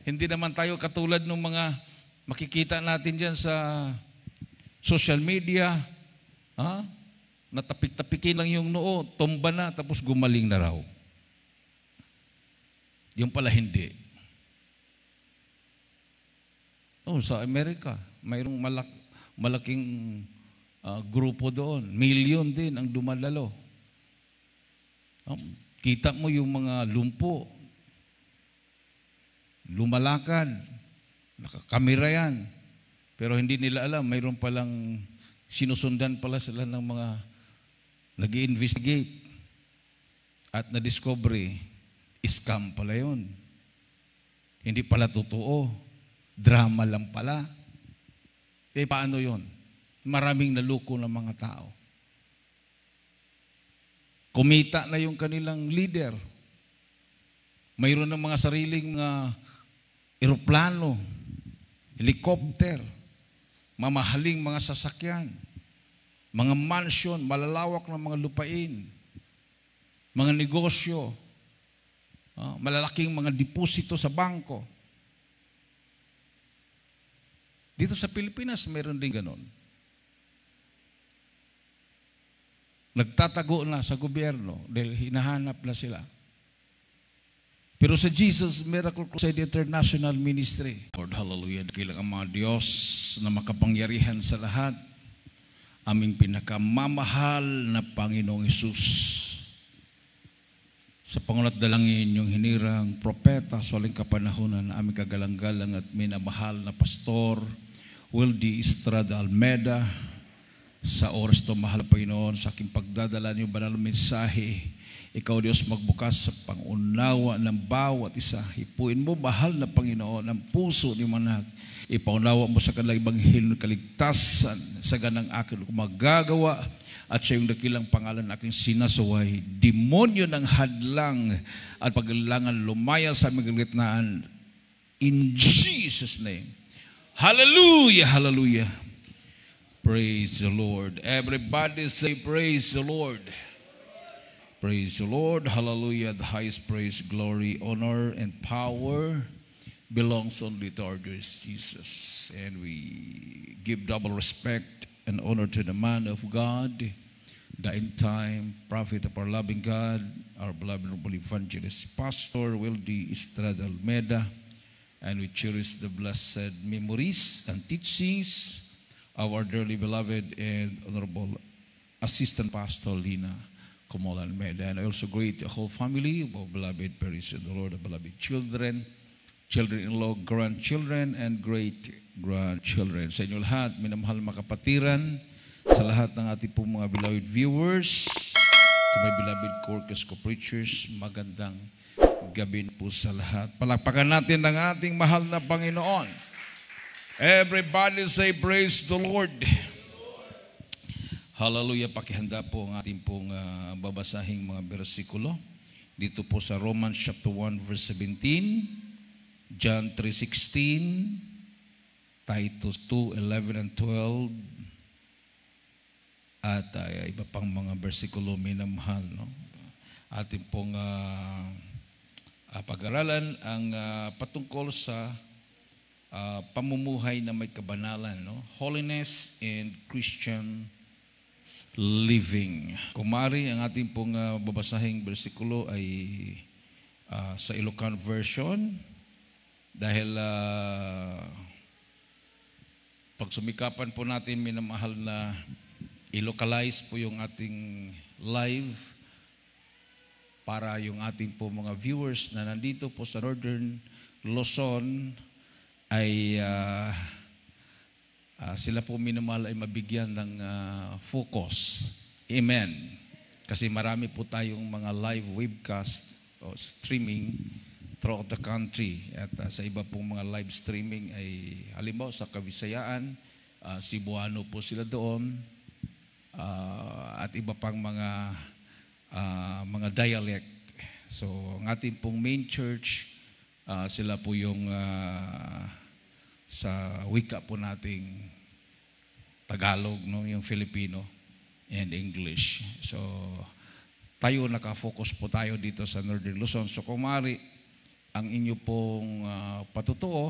Hindi naman tayo katulad ng mga makikita natin dyan sa social media. Natapik-tapikin lang yung noo, tumba na, tapos gumaling na raw. Yung pala hindi. Sa Amerika, mayroong malaking grupo doon. Million din ang dumadalo. Kita mo yung mga lumpo. Lumalakad. Nakakamera yan. Pero hindi nila alam, mayroon palang sinusundan pala sila ng mga nag-i-investigate. At na-discovery, scam pala yun. Hindi pala totoo. Drama lang pala. Paano yun? Maraming naluko ng mga tao. Kumita na yung kanilang leader. Mayroon ng mga sariling eroplano, helicopter, mamahaling mga sasakyan, mga mansion, malalawak na mga lupain, mga negosyo, malalaking mga deposito sa bangko. Dito sa Pilipinas, mayroon din ganon. Nagtatago na sa gobyerno dahil hinahanap na sila. Pero sa Jesus Miracle Crusade International Ministry, Lord, hallelujah, dakilang Ama Diyos na makapangyarihan sa lahat, aming pinakamamahal na Panginoong Hesus. Sa pangulat dalangin yung hinirang propeta sa walang kapanahunan na aming kagalang-galang at minamahal na pastor, Wildy Estrada Almeida, sa oras to, mahal na Panginoon, sa aking pagdadala niyo banal na mensahe, ikaw, Diyos, magbukas sa pangunawa ng bawat isa. Hipuin mo, mahal na Panginoon, ang puso ni Manak. Ipaunawa mo sa kanilang ibanghilyo ng kaligtasan sa ganang akin kung magagawa at sa iyong dakilang pangalan aking sinasaway. Demonyo ng hadlang at paglalangan lumaya sa aming gitnaan. In Jesus' name. Hallelujah, hallelujah. Praise the Lord. Everybody say praise the Lord. Praise the Lord. Hallelujah. The highest praise, glory, honor, and power belongs only to our dear Jesus. And we give double respect and honor to the man of God, the end time prophet of our loving God, our beloved noble evangelist, Pastor Wildy Estrada Almeida. And we cherish the blessed memories and teachings of our dearly beloved and honorable Assistant Pastor Lina Comola Almeida. And I also greet the whole family of our beloved parents in the Lord, our beloved children, children-in-law, grandchildren, and great-grandchildren. Sa inyo lahat, minamahal mga kapatiran, sa lahat ng ating pong mga beloved viewers, to my beloved co-workers, co-preachers, magandang gabi po sa lahat. Palakpakan natin ang ating mahal na Panginoon. Everybody say praise the Lord. Hallelujah. Pakihanda po ang ating pong babasahing mga bersikulo. Dito po sa Romans chapter 1 verse 17, John 3:16, Titus 2:11 and 12, at iba pang mga bersikulo minamahal, no? Ating pong pag-aralan ang patungkol sa pamumuhay na may kabanalan, no? Holiness and Christian living. Kumari ang ating pong babasahing bersikulo ay sa Ilocano version, dahil pagsumikapan po natin, minamahal na i-localize po yung ating live para yung ating po mga viewers na nandito po sa Northern Luzon ay sila po minamahal ay mabigyan ng focus. Amen. Kasi marami po tayong mga live webcast o streaming throughout the country. At sa iba pong mga live streaming ay halimbawa sa Kabisayaan, Cebuano po sila doon, at iba pang mga dialect. So ang ating pong main church, sila po yung sa wika po nating Tagalog, no, yung Filipino and English. So tayo nakafocus po tayo dito sa Northern Luzon. So kung maaari, ang inyo pong patutuo,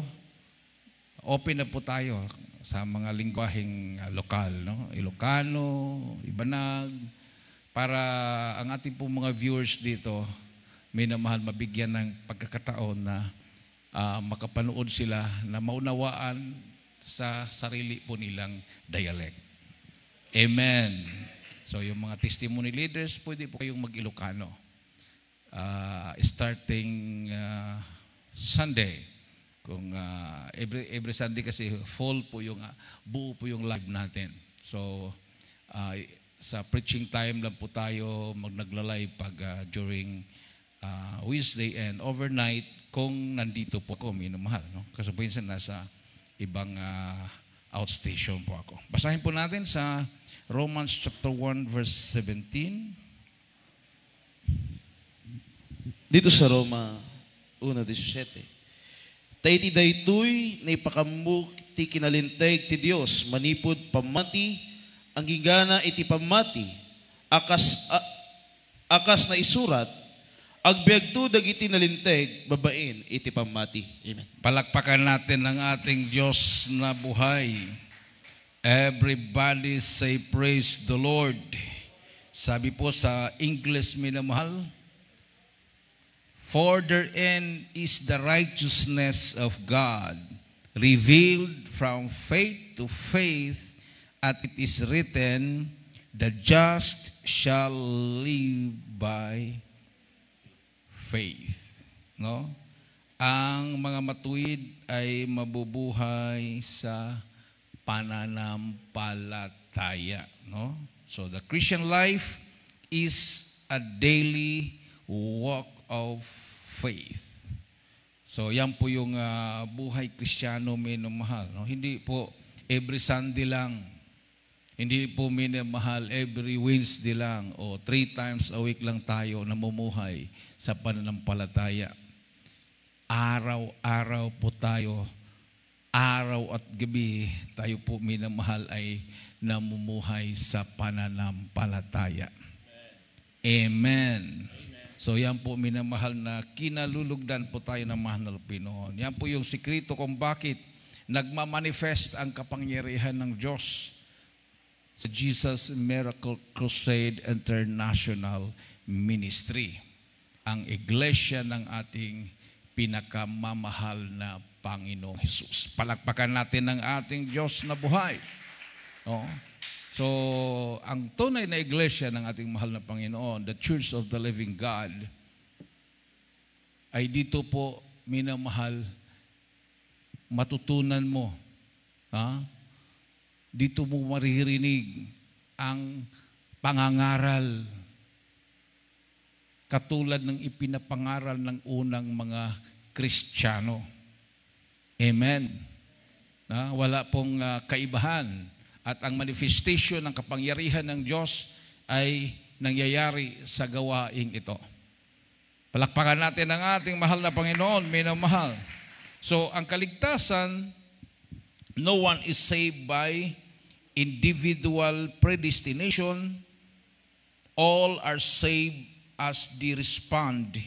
open na po tayo sa mga lingwaheng lokal, no? Ilocano, Ibanag, para ang ating pong mga viewers dito, minamahal, mabigyan ng pagkakataon na makapanood sila na maunawaan sa sarili po nilang dialect. Amen. So yung mga testimony leaders, pwede po kayong mag-Ilocano. Starting Sunday, kung every Sunday kasi full po yung buo po yung live natin. So sa preaching time lang po tayo nagla-live pag during Wednesday and overnight kung nandito po ako, minamahal, no? Kasi po minsan nasa ibang outstation po ako. Basahin po natin sa Romans chapter 1 verse 17. Dito sa Roma 1:17. Taiti daytoy na ipakamuk ti kinalinteg ti Dios manipod pamati ang gingana iti pamati akas na isurat agbiagto dagiti nalinteg babain iti pamati. Amen. Palakpakan natin ang ating Diyos na buhay. Everybody say praise the Lord. Sabi po sa English, minamahal, for therein is the righteousness of God revealed from faith to faith, at it is written, the just shall live by faith. No? Ang mga matuwid ay mabubuhay sa pananampalataya. No? So the Christian life is a daily walk of faith. So yan po yung buhay Kristiyano, minamahal. No? Hindi po every Sunday lang. Hindi po minamahal every Wednesday lang o 3 times a week lang tayo namumuhay sa pananampalataya. Araw-araw po tayo, araw at gabi, tayo po minamahal ay namumuhay sa pananampalataya. Amen. So yan po minamahal na kinalulugdan po tayo ng mahal na Pinoon. Yan po yung sikreto kung bakit nagmamanifest ang kapangyarihan ng Diyos sa Jesus Miracle Crusade International Ministry, ang iglesia ng ating pinakamamahal na Panginoong Hesus. Palakpakan natin ang ating Diyos na buhay. Oh. So, ang tunay na iglesia ng ating mahal na Panginoon, the Church of the Living God, ay dito po, minamahal, matutunan mo. Dito mo maririnig ang pangangaral katulad ng ipinapangaral ng unang mga Kristiyano. Amen. Wala pong kaibahan. At ang manifestation ng kapangyarihan ng Diyos ay nangyayari sa gawaing ito. Palakpakan natin ang ating mahal na Panginoon, minamahal. So, ang kaligtasan, no one is saved by individual predestination. All are saved as they respond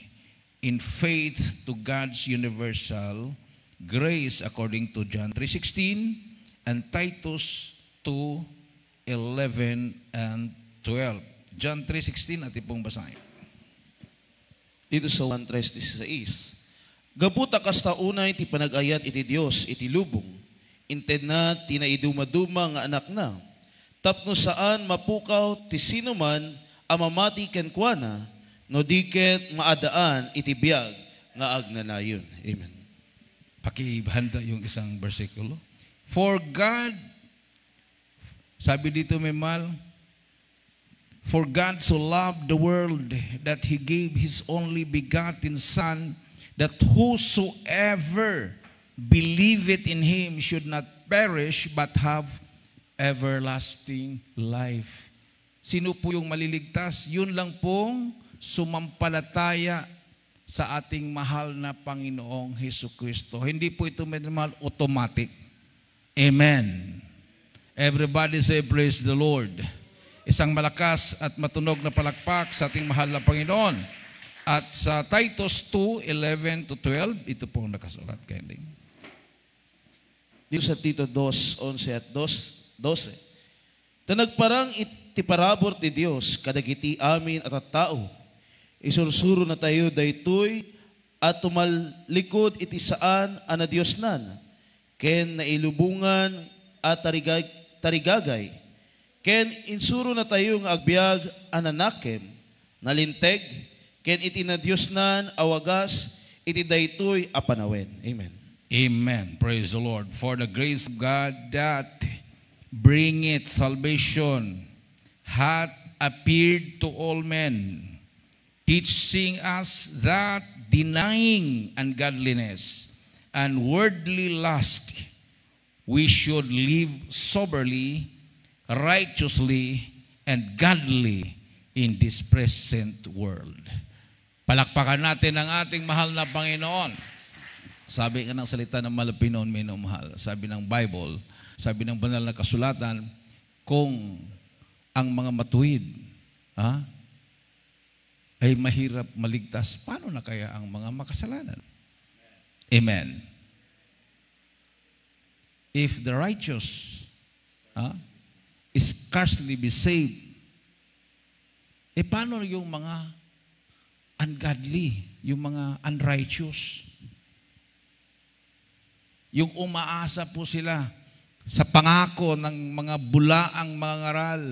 in faith to God's universal grace according to John 3:16 and Titus 2:11 and 12. John 3:16 at ipong basahin. Dito sa 1:3:16. Gabuta kasta unay ti panagayat iti Dios iti lubong. Inted na tinaiduma-duma nga anak na. Tapno saan mapukaw ti sinuman amamati kenkwana no diket maadaan iti biag nga agnanayon. Amen. Pakihanda yung isang bersikulo. For God, sabi dito may mal, for God so loved the world that He gave His only begotten Son, that whosoever believeth in Him should not perish but have everlasting life. Sino po yung maliligtas? Yun lang pong sumampalataya sa ating mahal na Panginoong Hesukristo. Hindi po ito mahal automatic. Amen. Everybody say praise the Lord. Isang malakas at matunog na palakpak sa ating mahal na Panginoon. At sa Titus 2:11 to 12, ito po nakasulat kayo. Dito sa Tito 2:11 at 12. Tanagparang iti parabor ti Dios kadagiti amin at tao. Isursuro na tayo daytoy at tumalikod iti saan ana Dios nan. Ken nailubungan at tarigagay. Ken insuro na tayo nga agbyag ananakem nalinteg. Ken iti na Dios nan awagas iti daytoy apanawen. Amen. Amen. Praise the Lord. For the grace of God that bringeth salvation hath appeared to all men, teaching us that denying ungodliness and worldly lust, we should live soberly, righteously, and godly in this present world. Palakpakan natin ang ating mahal na Panginoon. Sabi nga ng salita ng Malapinon, minamahal. Sabi ng Bible, sabi ng banal na kasulatan, kung ang mga matuwid ay mahirap maligtas, paano na kaya ang mga makasalanan? Amen. If the righteous scarcely be saved, paano yung mga ungodly, yung mga unrighteous? Yung umaasa po sila sa pangako ng mga bulaang mga ngaral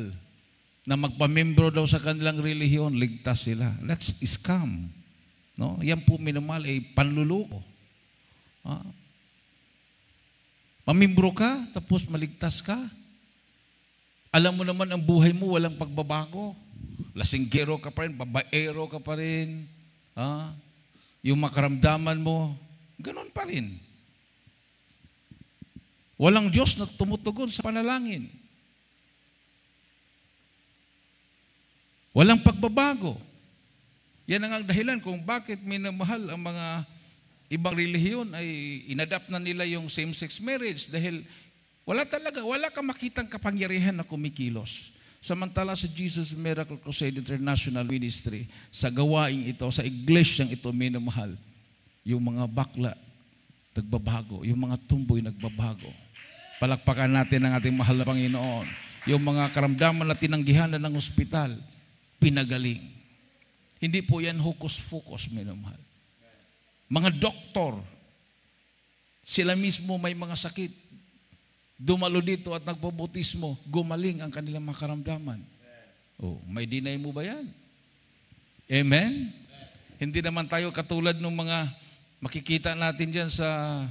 na magpamembro daw sa kanilang relihiyon, ligtas sila. That's scam. No? Yan po minamahal ay panluloko. Pamimbro ka, tapos maligtas ka. Alam mo naman ang buhay mo, walang pagbabago. Lasinggero ka pa rin, babaero ka pa rin. Yung makaramdaman mo, ganun pa rin. Walang Diyos na tumutugon sa panalangin. Walang pagbabago. Yan ang dahilan kung bakit minamahal ang mga ibang relihiyon ay inadapt na nila yung same-sex marriage dahil wala kang makitang kapangyarihan na kumikilos. Samantala sa Jesus Miracle Crusade International Ministry, sa gawaing ito, sa iglesyang ito, minamahal, yung mga bakla, nagbabago. Yung mga tumboy, nagbabago. Palakpakan natin ang ating mahal na Panginoon. Yung mga karamdaman na tinanggihan na ng ospital, pinagaling. Hindi po yan hokus-pokus, minamahal. Mga doktor, sila mismo may mga sakit. Dumalo dito at nagpabutismo, gumaling ang kanilang mga karamdaman. May deny mo ba yan? Amen? Hindi naman tayo katulad ng mga makikita natin dyan sa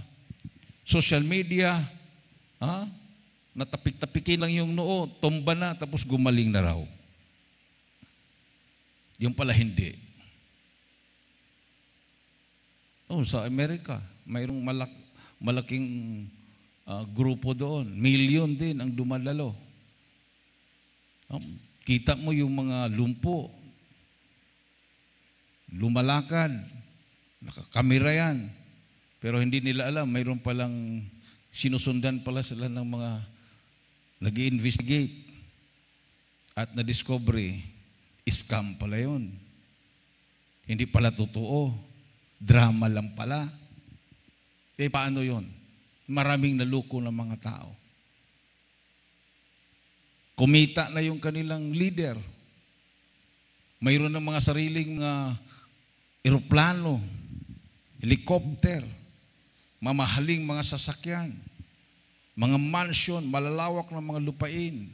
social media, natapik-tapikin lang yung noo, tumba na, tapos gumaling na raw. Yung pala hindi. Sa Amerika, mayroong malaking grupo doon. Million din ang dumadalo. Kita mo yung mga lumpo, lumalakad, nakakamera yan. Pero hindi nila alam, mayroon palang sinusundan pala sila ng mga nag-i-investigate at na-discovery, scam pala yun. Hindi pala totoo. Drama lang pala. Paano yun? Maraming naluko ng mga tao. Kumita na yung kanilang leader. Mayroon ng mga sariling eroplano, helicopter, mamahaling mga sasakyan, mga mansion, malalawak na mga lupain,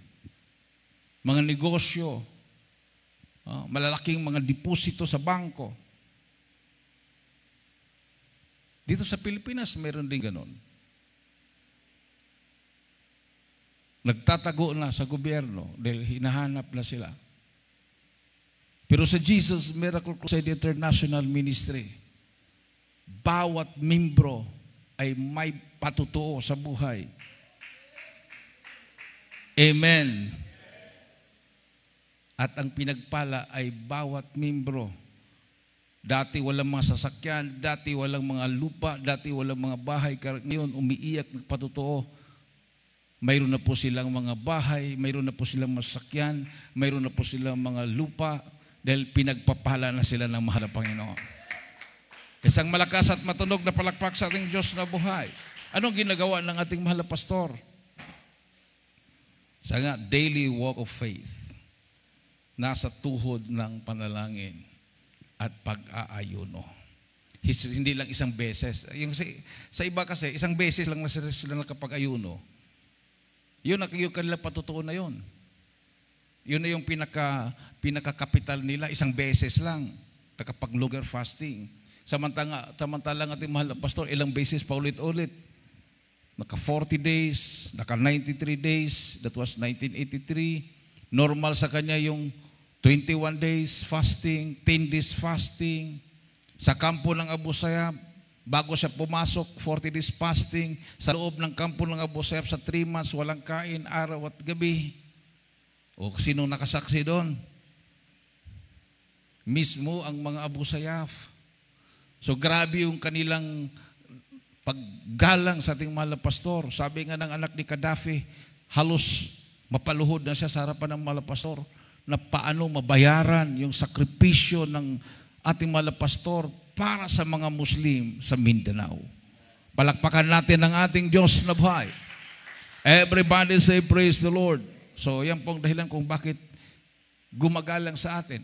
mga negosyo, malalaking mga deposito sa bangko. Dito sa Pilipinas, mayroon din ganon. Nagtatago na sa gobyerno dahil hinahanap na sila. Pero sa Jesus Miracle Crusade International Ministry, bawat membro ay may patutuo sa buhay. Amen. At ang pinagpala ay bawat membro. Dati walang mga sasakyan, dati walang mga lupa, dati walang mga bahay. Ngayon, umiiyak, nagpatutuo. Mayroon na po silang mga bahay, mayroon na po silang masakyan, mayroon na po silang mga lupa, dahil pinagpapala na sila ng mahal na Panginoon. Isang malakas at matunog na palakpak sa ating Diyos na buhay. Anong ginagawa ng ating mahal na pastor? Sa nga, daily walk of faith. Nasa tuhod ng panalangin at pag-aayuno. Hindi lang isang beses. Yung sa iba kasi, isang beses lang na sila nakapag-ayuno. Yun yung kanila patutuon na yun. Yun na yung pinaka-kapital nila. Isang beses lang. Nakapag-longer fasting. Samantalang ating mahal na pastor, ilang beses pa ulit-ulit. Naka 40 days, naka 93 days, that was 1983. Normal sa kanya yung 21 days fasting, 10 days fasting. Sa kampo ng Abu Sayyaf, bago siya pumasok, 40 days fasting. Sa loob ng kampo ng Abu Sayyaf, sa 3 months, walang kain, araw at gabi. O sino nakasaksi doon? Mismo ang mga Abu Sayyaf. So grabe yung kanilang paggalang sa ating mahal na pastor. Sabi nga ng anak ni Gaddafi, halos mapaluhod na siya sa harapan ng mahal na pastor na paano mabayaran yung sakripisyo ng ating mahal na pastor para sa mga Muslim sa Mindanao. Palakpakan natin ang ating Diyos na buhay. Everybody say praise the Lord. So yan pong dahilan kung bakit gumagalang sa atin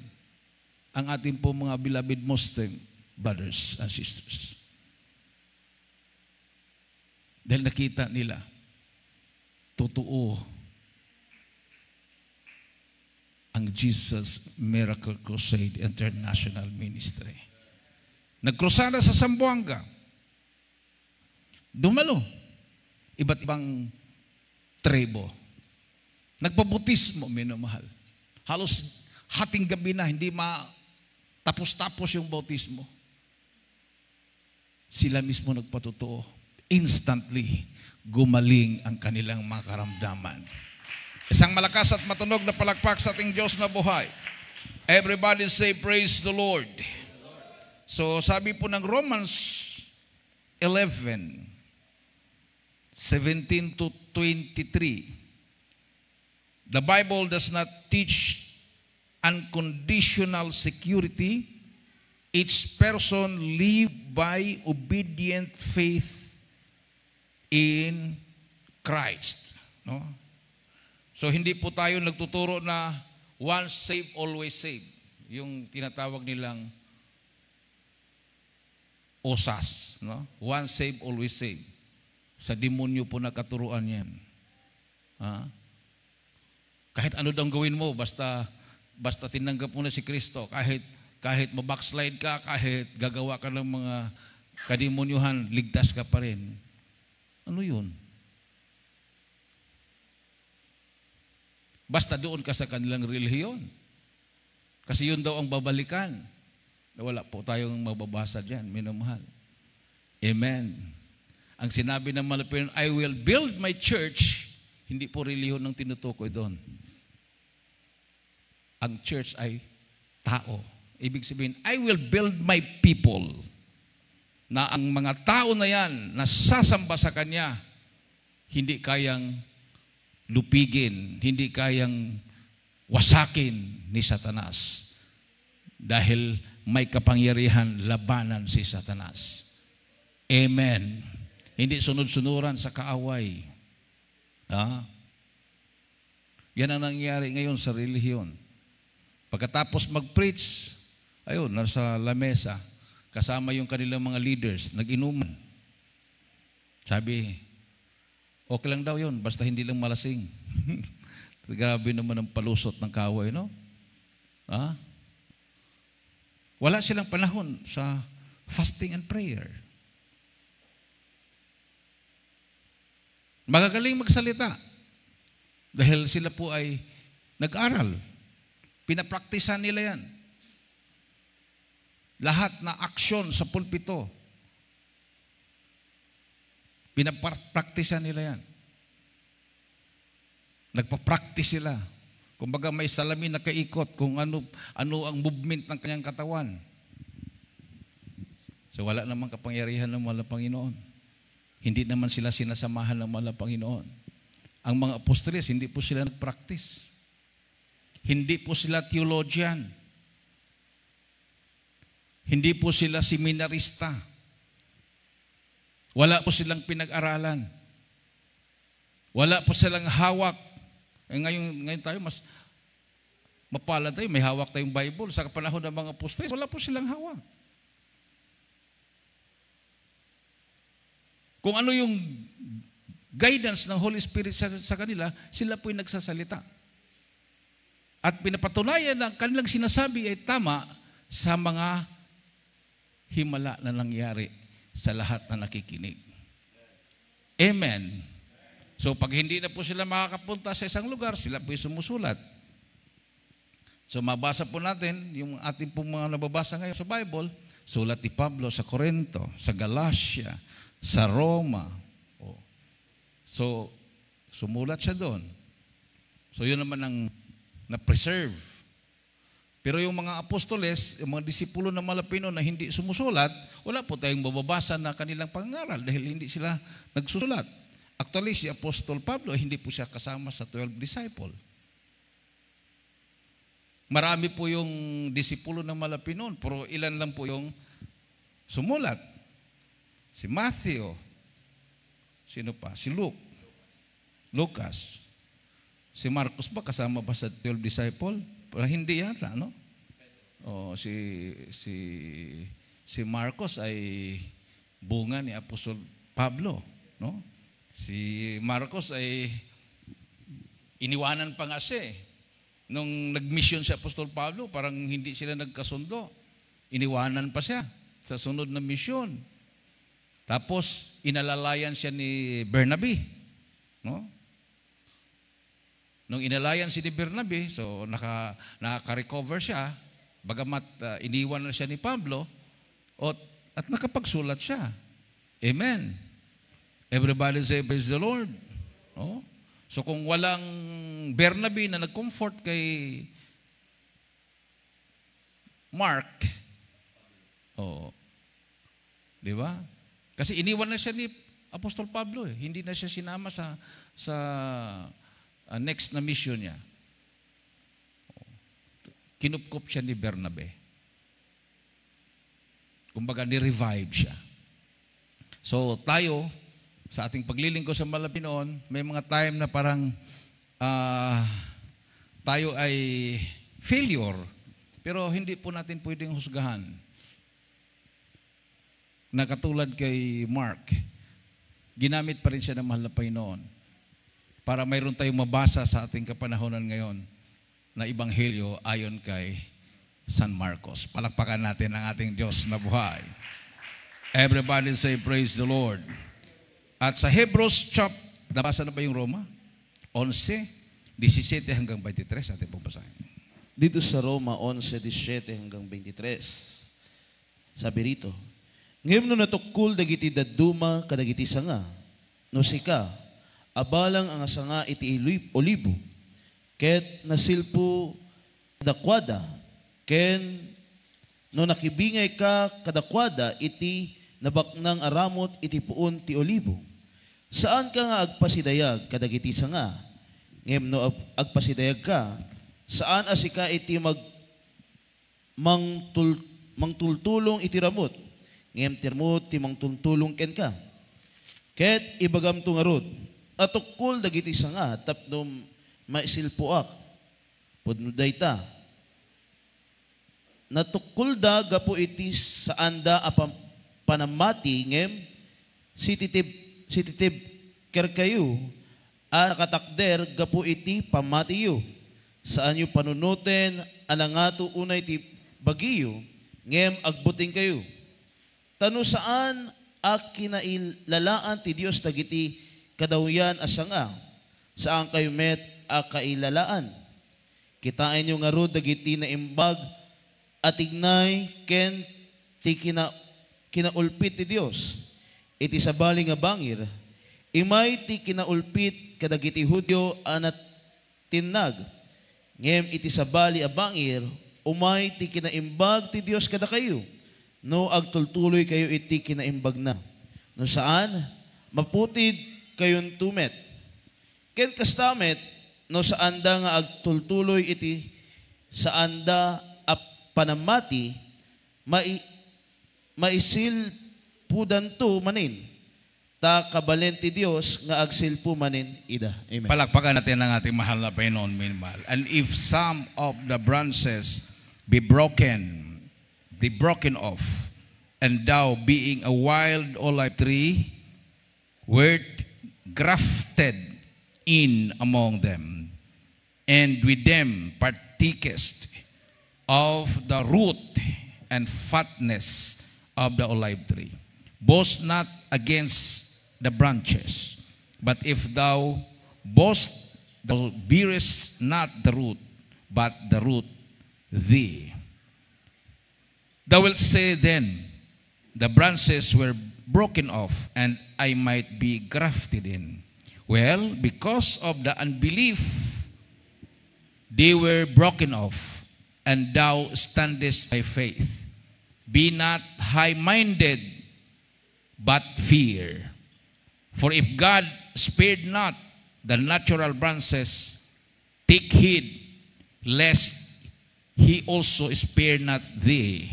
ang ating po mga beloved Muslim brothers and sisters. Dahil nakita nila, totoo ang Jesus Miracle Crusade International Ministry. Nagkrusada sa Zamboanga. Dumalo. Iba't ibang tribo. Nagpabutismo, minamahal. Halos hating gabi na, hindi tapos-tapos yung bautismo. Sila mismo nagpatotoo. Instantly, gumaling ang kanilang mga karamdaman. Isang malakas at matunog na palakpak sa ating Diyos na buhay. Everybody say, praise the Lord. So, sabi po ng Romans 11, 17 to 23, the Bible does not teach unconditional security. Each person live by obedient faith in Christ. No? So hindi po tayo nagtuturo na once saved, always saved. Yung tinatawag nilang OSAS. No? Once saved, always saved. Sa demonyo po nakaturuan yan. Kahit ano daw gawin mo, basta tinanggap mo na si Kristo, kahit mabackslide ka, kahit gagawa ka ng mga kademonyuhan, ligtas ka pa rin. Ano yun? Basta doon ka sa kanilang relihiyon. Kasi yun daw ang babalikan. Wala po tayong mababasa dyan, minamahal. Amen. Ang sinabi ng Malapian, I will build my church, hindi po relihiyon ng tinutukoy doon. Ang church ay tao. Ibig sabihin, I will build my people. Na ang mga tao na yan, na sasamba sa Kanya, hindi kayang lupigin, hindi kayang wasakin ni Satanas. Dahil may kapangyarihan labanan si Satanas. Amen. Hindi sunod-sunuran sa kaaway. Yan ang nangyayari ngayon sa relihiyon. Pagkatapos mag-preach, ayun, nasa lamesa, kasama yung kanilang mga leaders, nag-inuman. Sabi, okay lang daw yun, basta hindi lang malasing. Grabe naman ang palusot ng kaaway, no? Wala silang panahon sa fasting and prayer. Magagaling magsalita dahil sila po ay nag-aral. Pinapraktisan nila yan. Lahat na aksyon sa pulpito, pinapraktisan nila yan. Nagpa-practice sila. Kumbaga may salamin na kaikot kung ano ang movement ng kanyang katawan. So wala namang kapangyarihan ng mahal na Panginoon. Hindi naman sila sinasamahan ng mahal na Panginoon. Ang mga apostoles, hindi po sila nag-practice. Hindi po sila theologian. Hindi po sila seminarista. Wala po silang pinag-aralan. Wala po silang hawak. Ngayon tayo, mas mapalad tayo, may hawak tayong Bible. Sa panahon ng mga apostoles, wala po silang hawak. Kung ano yung guidance ng Holy Spirit sa kanila, sila po yung nagsasalita. At pinapatunayan na kanilang sinasabi ay tama sa mga himala na nangyari sa lahat na nakikinig. Amen. So pag hindi na po sila makakapunta sa isang lugar, sila po yung sumusulat. So mabasa po natin yung ating pong mga nababasa ngayon sa Bible, sulat ni Pablo sa Corinto, sa Galacia, sa Roma. So sumulat siya doon. So yun naman ang na-preserve. Pero yung mga apostoles, yung mga disipulo ng Malapino na hindi sumusulat, wala po tayong mababasa na kanilang pangaral dahil hindi sila nagsusulat. Actually, si Apostol Pablo, hindi po siya kasama sa 12 disciple. Marami po yung disipulo ng Malapinon, pero ilan lang po yung sumulat. Si Matthew, sino pa? Si Luke, Lucas. Si Marcos ba kasama ba sa 12 disciple? Pero hindi yata, no? Oh, si Marcos ay bunga ni Apostol Pablo, no? Si Marcos ay iniwanan pa nga siya. Nung nag-mission si Apostol Pablo, parang hindi sila nagkasundo. Iniwanan pa siya sa sunod na mission. Tapos inalalayan siya ni Bernabe, no? Nung inalayan si Bernabe, so nakaka-recover siya, bagamat iniwan na siya ni Pablo, at nakapagsulat siya. Amen. Everybody say, praise the Lord. No? So kung walang Bernabe na nag-comfort kay Mark, di ba? Kasi iniwan na siya ni Apostol Pablo. Hindi na siya sinama sa next na mission niya. Kinupkup siya ni Bernabe. Kumbaga, ni-revive siya. So, tayo, sa ating paglilingkod sa Malapinoon, may mga time na parang tayo ay failure, pero hindi po natin pwedeng husgahan. Na katulad kay Mark, ginamit pa rin siya ng mahal na Panginoon para mayroon tayong mabasa sa ating kapanahonan ngayon na ebanghelyo ayon kay San Marcos. Palakpakan natin ang ating Diyos na buhay. Everybody say, praise the Lord. At sa Hebrews nabasa na ba yung Roma? 11, 17 hanggang 23, ating pagbasahin. Dito sa Roma 11:17 hanggang 23, sabi rito, ngayon no natukul dagiti daduma kadagiti sanga, no sika, abalang ang sanga iti olibo, ket nasilpo kadakwada, ken no nakibingay ka kadakwada iti nabaknang aramot iti puon ti olibo. Saan ka nga agpasidayag kadagiti sanga? Ngem no agpasidayag ka, saan asika iti mangtultulong iti ramot? Ngem tirmot ti mangtultulong ken ka. Ket ibagam to nga rod, atukul dagiti sanga tapno maisilpuak pudno dayta. Natukul da gapo iti saanda panamati ngem sititib kerkayo a nakatakder gapo iti pamatiyo. Saan yu panunutin anangato unay ti bagiyo ngem agbuting kayo. Tano saan a kinailalaan ti Dios dagiti kadawyan asanga, saan kayo met a kailalaan. Kitain nyo nga ro dagiti na imbag at ignay ken ti kinaulpit ti Dios. Iti sabali nga bangir, imay ti kinaulpit kadagiti Hudyo anat tinag. Ngem iti sabali a bangir, umay ti kinaimbag ti Dios kada kayo. No agtultuloy kayo iti kinaimbag na. No saan? Maputid kayon tumet. Ken kastamet, no saanda nga agtultuloy iti saanda a panamati, maisil pudan to manin. Ta kabalenti Dios nga agsil po manin ida. Amen. Palakpakan natin ang ating mahal na Panginoon, minmahal. And if some of the branches be broken off, and thou being a wild olive tree, wert grafted in among them, and with them partakest of the root and fatness of the olive tree. Boast not against the branches, but if thou boast, thou bearest not the root, but the root thee. Thou wilt say then, the branches were broken off, and I might be grafted in. Well, because of the unbelief, they were broken off, and thou standest by faith. Be not high-minded, but fear. For if God spared not the natural branches, take heed, lest he also spare not thee.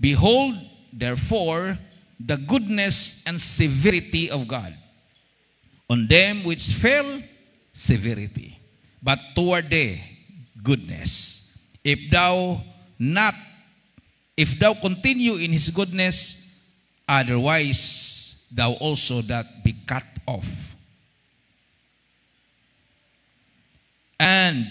Behold, therefore, the goodness and severity of God. On them which fell, severity, but toward thee, goodness. If thou continue in his goodness, otherwise thou also that be cut off. And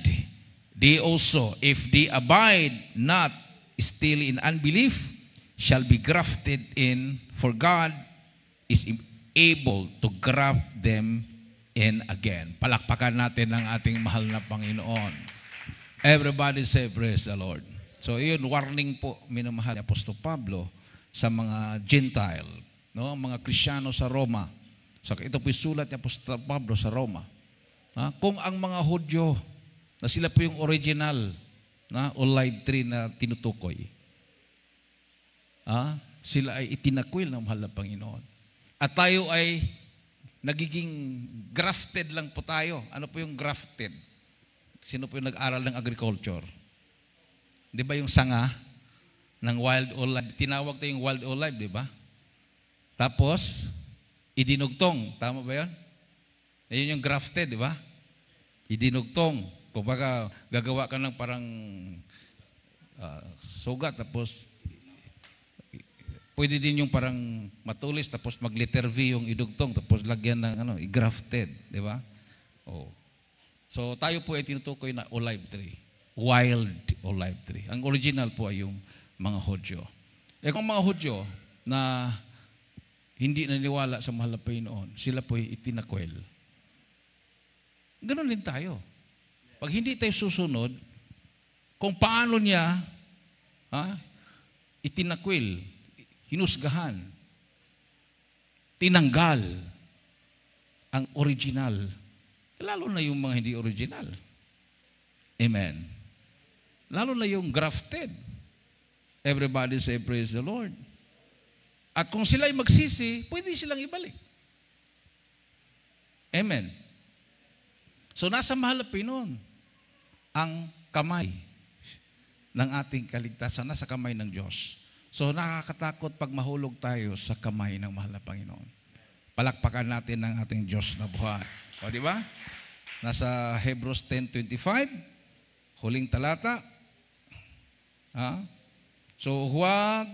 they also, if they abide not still in unbelief, shall be grafted in, for God is able to graft them in again. Palakpakan natin ang ating mahal na Panginoon. Everybody say, praise the Lord. So, yun, warning po, minamahal ni Apostol Pablo sa mga Gentile, no? Mga Kristyano sa Roma. So, ito po yung sulat ni Apostol Pablo sa Roma. Kung ang mga Hudyo, na sila po yung original na olive tree na tinutukoy, sila ay itinakwil ng mahal na Panginoon. At tayo ay nagiging grafted lang po tayo. Ano po yung grafted? Sino po yung nag-aral ng agriculture? Di ba yung sanga ng wild olive? Tinawag tayo yung wild olive, di ba? Tapos, idinugtong. Tama ba yun? Ayun yung grafted, di ba? Idinugtong. Kung baka gagawa ka ng parang sugat, tapos pwede din yung parang matulis, tapos mag-letter V yung idugtong, tapos lagyan ng i-grafted, di ba? Oh. So tayo po ay tinutukoy na olive tree. Wild olive tree. Ang original po ay yung mga Hudyo. Kung mga Hudyo na hindi naniwala sa mahal na Panginoon, sila po ay itinakwil. Ganon din tayo. Pag hindi tayo susunod, kung paano niya itinakwil, hinusgahan, tinanggal ang original, lalo na yung mga hindi original. Amen. Lalo na yung grafted. Everybody say, praise the Lord. At kung sila ay magsisi, pwede silang ibalik. Amen. So nasa mahal na Panginoon ang kamay ng ating kaligtasan, nasa kamay ng Diyos. So nakakatakot pag mahulog tayo sa kamay ng mahal na Panginoon. Palakpakan natin ang ating Diyos na buhay. O di ba? Nasa Hebrews 10:25, huling talata. So huwag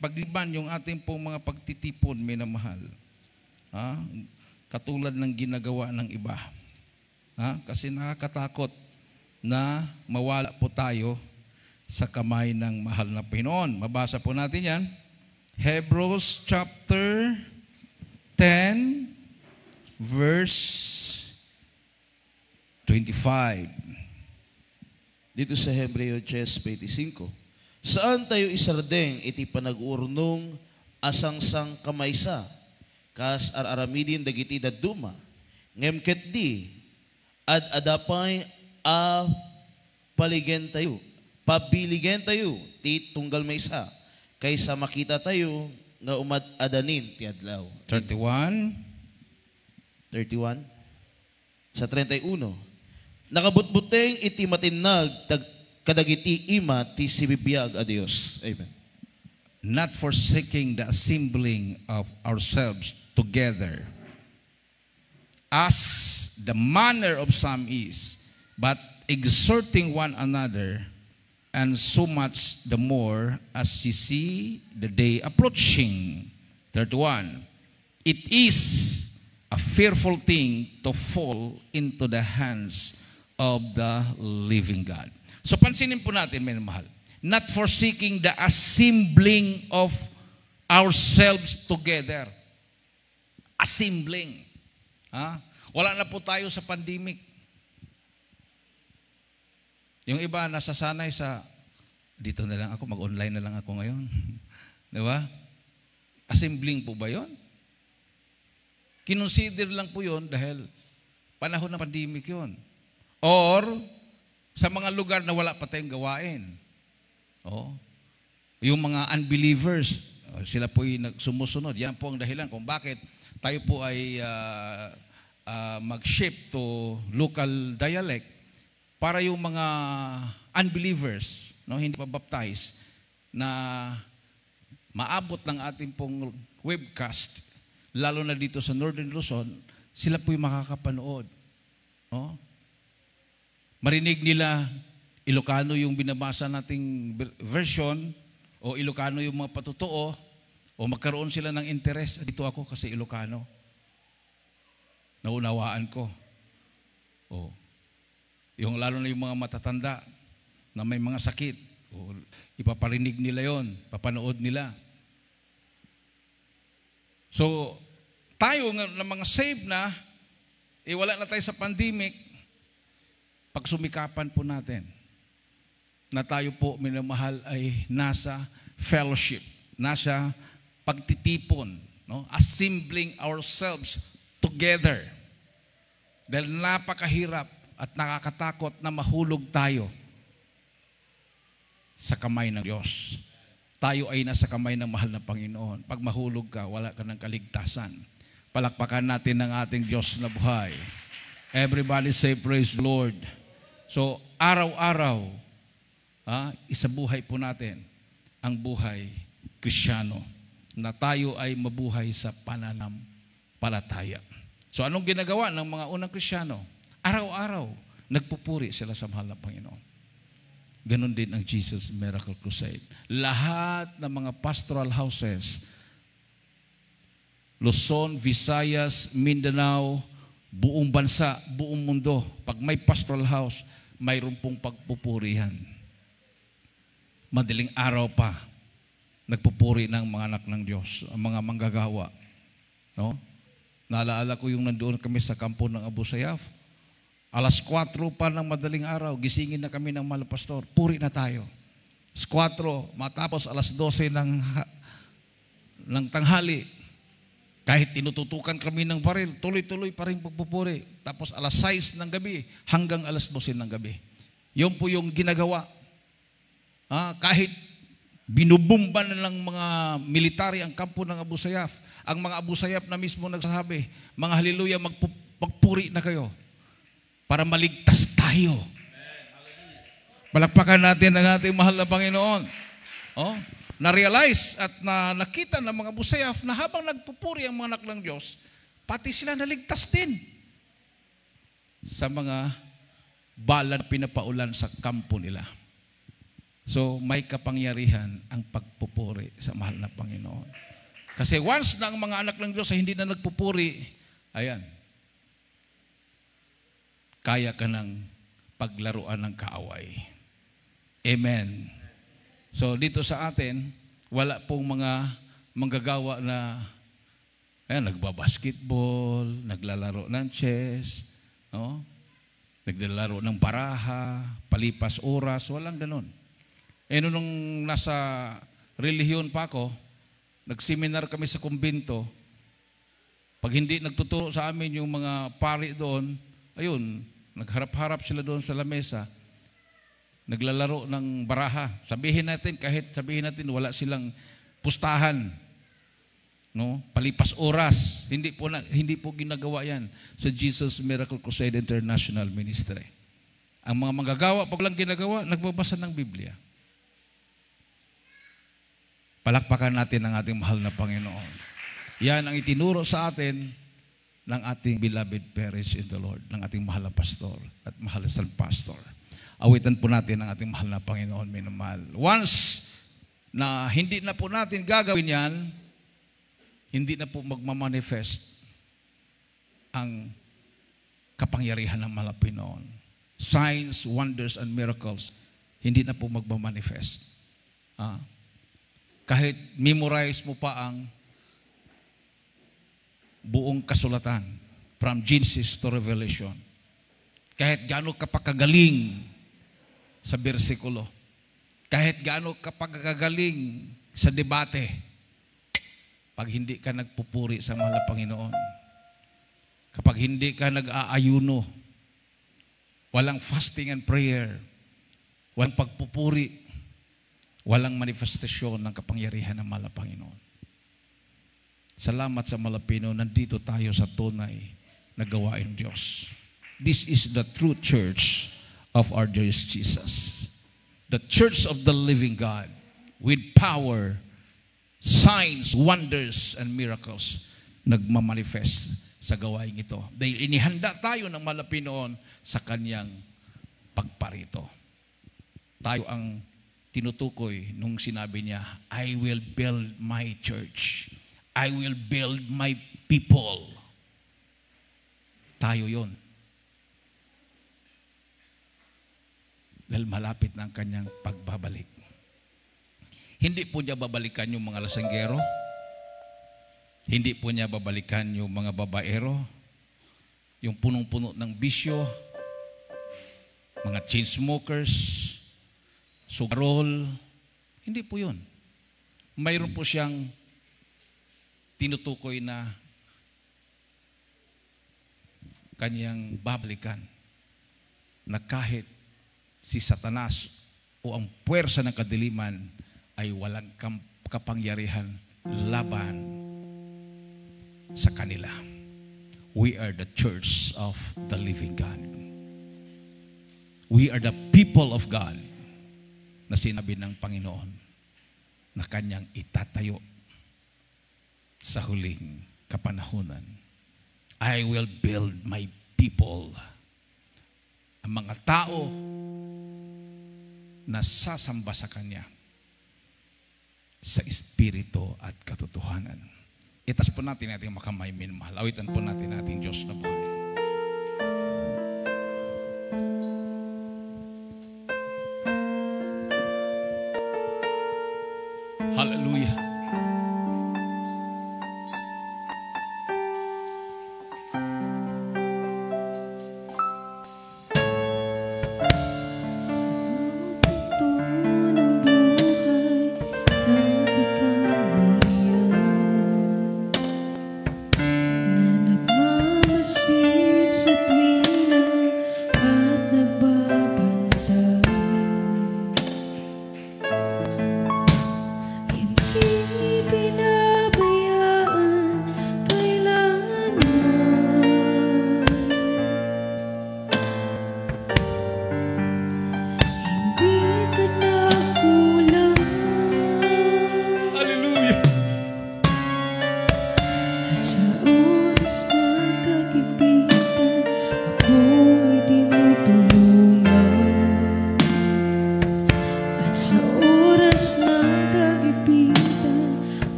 pagliban yung ating pong mga pagtitipon, minamahal. Katulad ng ginagawa ng iba. Kasi nakakatakot na mawala po tayo sa kamay ng mahal na Panginoon. Mabasa po natin yan. Hebrews chapter 10 verse 25. Dito sa Hebreo 10:25. Saan tayo isardeng iti panag-urnong asang-sang kamaysa, kas araramidin dagiti daduma, ngem ket di, adapay pabiligen tayo, ti tunggal maysa, kaysa makita tayo nga adanin ti adlaw. 31. Sa 31. Nakabutbuteng iti matinag kadagiti ima ti sibibiyag a Dios. Amen. not forsaking the assembling of ourselves together, as the manner of some is, but exhorting one another, and so much the more as ye see the day approaching. 31. It is a fearful thing to fall into the hands of the living God. So pansinin po natin, may mahal, not forsaking the assembling of ourselves together. Assembling. Wala na po tayo sa pandemic. Yung iba nasasanay sa, dito na lang ako, mag-online na lang ako ngayon. Di ba? Assembling po ba yun? Kinonsider lang po yun dahil panahon ng pandemic yun. Or, sa mga lugar na wala pa tayong gawain. Yung mga unbelievers, sila po yung sumusunod. Yan po ang dahilan kung bakit tayo po ay mag-shift to local dialect para yung mga unbelievers, hindi pa baptized, na maabot ng ating pong webcast, lalo na dito sa Northern Luzon, sila po yung makakapanood. Marinig nila Ilocano yung binabasa nating version, o Ilocano yung mga patotoo, o magkaroon sila ng interest. Dito ako kasi Ilocano. Naunawaan ko. Yung lalo na yung mga matatanda na may mga sakit, ipaparinig nila yon, papanood nila. So, tayo na mga saved na, wala na tayo sa pandemic, pagsumikapan po natin na tayo po, minamahal, ay nasa fellowship, nasa pagtitipon, assembling ourselves together. Dahil napakahirap at nakakatakot na mahulog tayo sa kamay ng Diyos. Tayo ay nasa kamay ng mahal na Panginoon. Pag mahulog ka, wala ka ng kaligtasan. Palakpakan natin ng ating Diyos na buhay. Everybody say, praise the Lord. So, araw-araw, isabuhay po natin ang buhay Kristiyano na tayo ay mabuhay sa pananampalataya. So, anong ginagawa ng mga unang Kristiyano? Araw-araw, nagpupuri sila sa mahal na Panginoon. Ganon din ang Jesus Miracle Crusade. Lahat ng mga pastoral houses, Luzon, Visayas, Mindanao, buong bansa, buong mundo, pag may pastoral house, mayroon pong pagpupurihan. Madaling araw pa, nagpupuri ng mga anak ng Diyos, ang mga manggagawa. Naalala ko yung nandoon kami sa kampo ng Abu Sayyaf. Alas 4 pa ng madaling araw, gisingin na kami ng mahal na pastor. Puri na tayo. Alas 4, matapos alas 12 ng tanghali. Kahit tinututukan kami ng baril, tuloy-tuloy pa rin pagpupuri. Tapos alas 6 ng gabi, hanggang alas 12 ng gabi. Yun po yung ginagawa. Kahit binubumba na lang mga military ang kampo ng Abu Sayyaf, ang mga Abu Sayyaf na mismo nagsasabi, mga haleluya, magpuri na kayo para maligtas tayo. Palakpakan natin ang ating mahal na Panginoon. Na-realize at nakita ng mga Abu Sayyaf na habang nagpupuri ang mga anak ng Diyos, pati sila naligtas din sa mga bala na pinapaulan sa kampo nila. So, may kapangyarihan ang pagpupuri sa mahal na Panginoon. Kasi once na ang mga anak ng Diyos ay hindi na nagpupuri, ayan, kaya ka ng paglaruan ng kaaway. Amen. So, dito sa atin, wala pong mga manggagawa na nagbabasketball, naglalaro ng chess, naglalaro ng baraha, palipas oras, walang ganon. Nung nasa relihiyon pa ako, nagseminar kami sa kumbento, pag hindi nagtuturo sa amin yung mga pari doon, ayun, nagharap-harap sila doon sa lamesa, naglalaro ng baraha. Sabihin natin wala silang pustahan, palipas oras. Hindi po ginagawa yan sa Jesus Miracle Crusade International Ministry. Ang mga manggagawa, pag lang ginagawa, nagbabasa ng Biblia. Palakpakan natin ang ating mahal na Panginoon. Yan ang itinuro sa atin ng ating beloved parents in the Lord, ng ating mahal na pastor at mahal na pastor. Awitan po natin ang ating mahal na Panginoon, minamahal. Once na hindi na po natin gagawin yan, hindi na po magmamanifest ang kapangyarihan ng mahal na Panginoon. Signs, wonders, and miracles, hindi na po magmamanifest. Kahit memorize mo pa ang buong kasulatan from Genesis to Revelation, kahit gaano ka pagkagaling sa bersikulo, kahit gaano ka pagkagaling sa debate, pag hindi ka nagpupuri sa mahal na Panginoon, kapag hindi ka nag-aayuno, walang fasting and prayer, walang pagpupuri, walang manifestasyon ng kapangyarihan ng mahal na Panginoon. Salamat sa Malapino, nandito tayo sa tunay na gawain Diyos. This is the true church of our dear Jesus. The church of the living God with power, signs, wonders, and miracles nagmamanifest sa gawain ito. Dahil inihanda tayo ng Malapinoon sa kanyang pagparito. Tayo ang tinutukoy nung sinabi niya, I will build my church. I will build my people. Tayo yon. Dahil malapit na ang kanyang pagbabalik. Hindi po niya babalikan yung mga lasanggero. Hindi po niya babalikan yung mga babaero. Yung punong-puno ng bisyo. Mga chain smokers. Sugarol. Hindi po yun. Mayroon po siyang tinutukoy na kanyang babalikan na kahit si Satanas o ang puwersa ng kadiliman ay walang kapangyarihan laban sa kanila. We are the church of the living God. We are the people of God na sinabi ng Panginoon na kanyang itatayo sa huling kapanahunan. I will build my people. Ang mga tao na sasamba sa Kanya sa espiritu at katotohanan. Itas po natin ating makamay, minamahal. Awitan po natin ating Diyos na buhay. Hallelujah.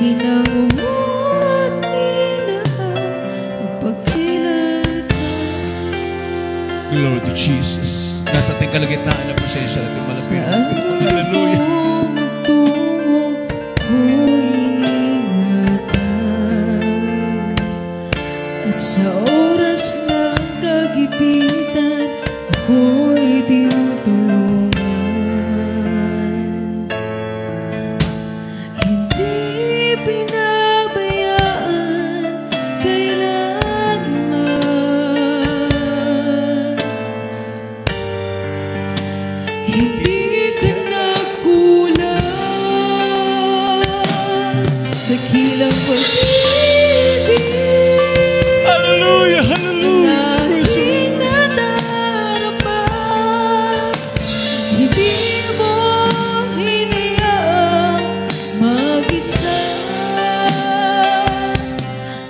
Hinanguan ni lahat, magpagkailan presensya natin malapit. Saan Hallelujah. magtungo ko'y iningatan, at sa oras ng kagipitan ako'y tinutulungan. Hindi pinabayaan kailanman, hindi ka nagkulang, dakilang pag-ibig Hallelujah. ang Hallelujah. Praise the aking nadarama. Hindi mo hinayaang mag-isa,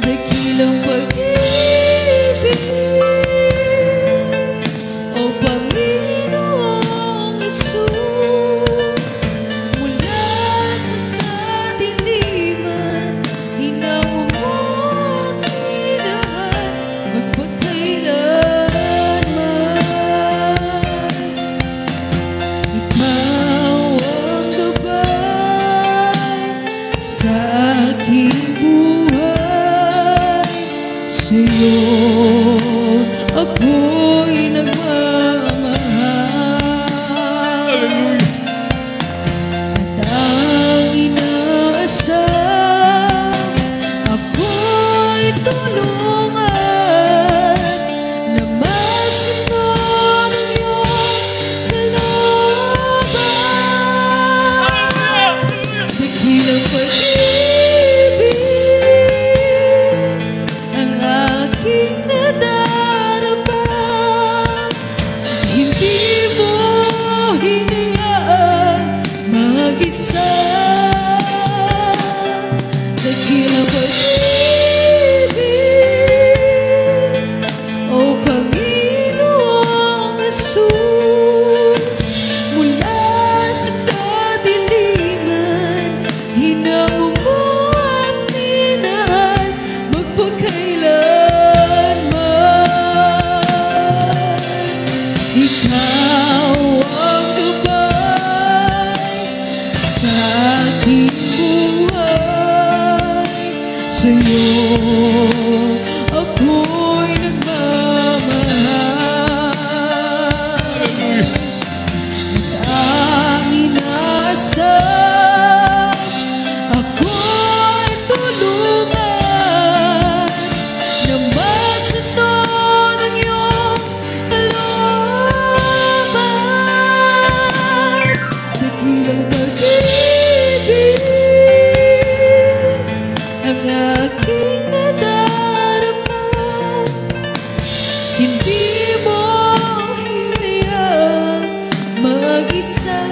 dakilang pag-ibig, o Panginoong Hesus. Mula sa kadiliman, hinango mo at minahal magpakailanman. Ikaw ang gabay sa aking buhay, sa'yo ako'y nagmamahal. At ang inaasam, ako'y tulungan na masunod ang iyong kalooban. Dakilang pag-ibig ang aking nadarama. Hindi mo hinayaan mag-isa, dakilang pag-ibig, o Panginoong Hesus. Mula sa kadiliman, hinango mo at minahal magpakailanman. Ikaw ang gabay sa aking buhay, sa'yo ako'y nagmamahal. Ang inaasam, ako'y tulungan na masunod ang iyong kalooban. Dakilang pag-ibig ang aking nadarama. Hindi mo hinayang mag-isa,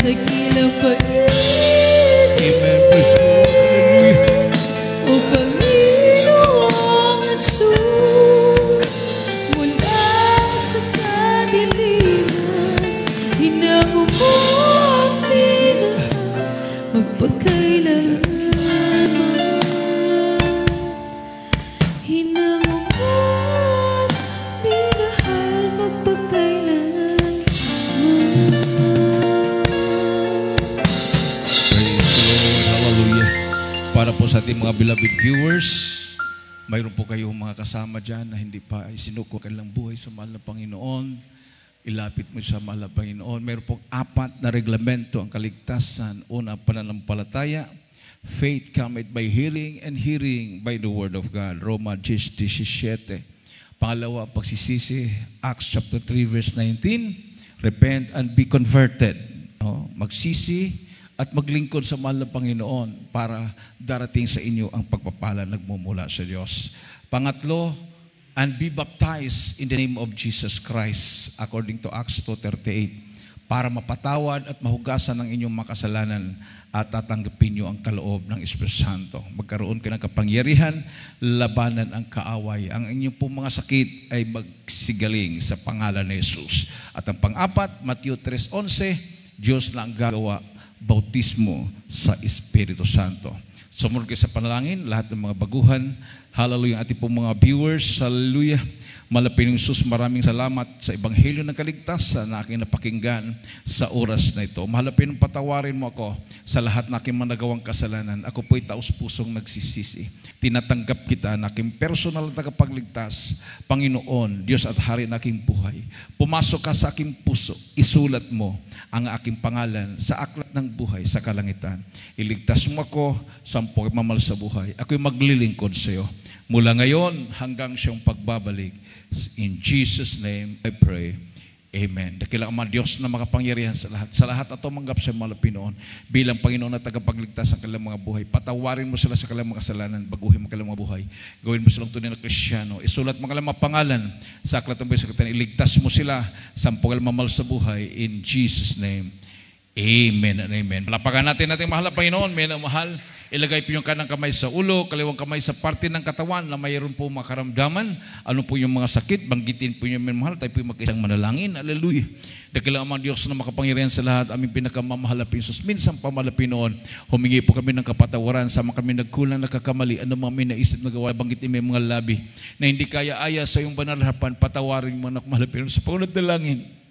dakilang pag-ibig, Amen. Praise the Lord. Hallelujah. o Panginoong Hesus. Mula sa kadiliman, hinango mo ang minahal magpakailanman. Hinango mo at minahal magpakailanman. Praise the Lord. Hallelujah. Para po sa ating mga beloved viewers, mayroon po kayong mga kasama dyan na hindi pa isinuko kanilang buhay sa mahal na Panginoon. Ilapit mo sa mahal na Panginoon. Mayroon pong 4 na reglamento ang kaligtasan. Una, pananampalataya. Faith cometh by hearing, and hearing by the word of God. Roma 10:17. Pangalawa, pagsisisi. Acts chapter 3 verse 19. Repent and be converted. Magsisi at maglingkod sa mahal na Panginoon para darating sa inyo ang pagpapala nagmumula sa Diyos. Pangatlo, and be baptized in the name of Jesus Christ according to Acts 2:38 para mapatawad at mahugasan ng inyong makasalanan at tatanggapin nyo ang kaloob ng Espiritu Santo. Magkaroon ka ng kapangyarihan, labanan ang kaaway. Ang inyong pong mga sakit ay magsigaling sa pangalan ni Jesus. At ang pang-4, Matthew 3:11, Diyos na ang gagawa, bautismo sa Espiritu Santo. Sumunod kayo sa panalangin, lahat ng mga baguhan. Hallelujah. Ating pong mga viewers, hallelujah. Malapit ng Jesus, maraming salamat sa Ebanghelyo ng Kaligtasan na aking napakinggan sa oras na ito. Malapit ng patawarin mo ako sa lahat na aking managawang kasalanan. Ako po'y taos-pusong nagsisisi. Tinatanggap kita na aking personal na tagapagligtas. Panginoon, Diyos at Hari na aking buhay. Pumasok ka sa aking puso. Isulat mo ang aking pangalan sa aklat ng buhay sa kalangitan. Iligtas mo ako sa pagmamahal sa buhay. Ako'y maglilingkod sa iyo. Mula ngayon hanggang siyang pagbabalik. In Jesus' name I pray. Amen. Dakilang Ama Diyos na makapangyarihan sa lahat. Sa lahat na tumanggap sa mga Pinoon bilang Panginoon at tagapagligtas sa kanilang mga buhay. Patawarin mo sila sa kanilang mga kasalanan. Baguhin mo kanilang mga buhay. Gawin mo silang tunay na Kristiyano. Isulat mo kanilang mga pangalan sa aklat ng buhay sa kanilang. Iligtas mo sila sa pagmamahal sa buhay. In Jesus' name. Amen and amen. Palapakan natin mahal na Panginoon. May mahal. Ilagay po yung kanang kamay sa ulo, kaliwang kamay sa parte ng katawan na mayroon po makaramdaman. Ano po yung mga sakit, banggitin po yung mahal, tayo po yung mag-isang manalangin. Hallelujah. Dakilang Amang Diyos na makapangyarihan sa lahat, aming pinakamamahal na Pinoon. Minsan pamalapin noon, humingi po kami ng kapatawaran, sama kami nagkulang, nakakamali, ano mga may naisip na gawa, banggitin may mga labi na hindi kaya-aya sa iyong banal na harapan, patawarin mo na kumalapin sa Panginoon dalangin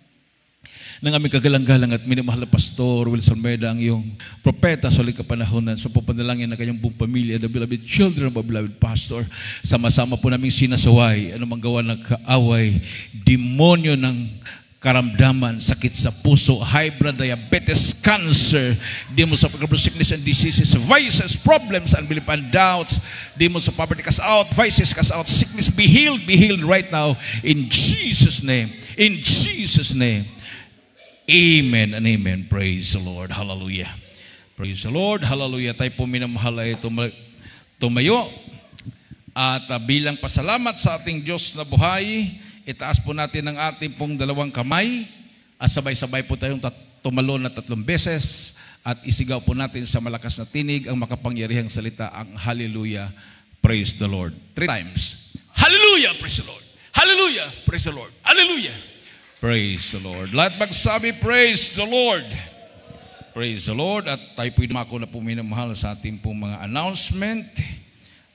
ng aming kagalang-galang at minamahal na Pastor Wilson Meda, ang iyong propeta sa uling kapanahonan, sa pupanalangin ng kanyang buong pamilya, the beloved children of our beloved Pastor. Sama-sama po namin sinasaway, anumang gawa ng kaaway, demonyo ng karamdaman, sakit sa puso, high blood, diabetes, cancer, demons of sickness and diseases, vices, problems, unbelief and doubts, demons of poverty, cast out, vices, cast out, sickness, be healed right now, in Jesus' name, in Jesus' name. Amen and amen. Praise the Lord. Hallelujah. Praise the Lord. Hallelujah. Tayo po minamahal ay tumayo. At bilang pasalamat sa ating Diyos na buhay, itaas po natin ang ating pong dalawang kamay. At sabay-sabay po tayong tumalon na 3 beses. At isigaw po natin sa malakas na tinig ang makapangyarihang salita, ang Hallelujah. Praise the Lord. 3 times. Hallelujah. Praise the Lord. Hallelujah. Praise the Lord. Hallelujah. Praise the Lord. Lahat magsabi, praise the Lord. Praise the Lord. At tayo po'y dumako na po minamahal sa ating pong mga announcement.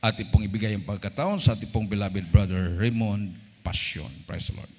At pong ibigay ang pagkataon sa ating pong beloved brother Raymond Passion. Praise the Lord.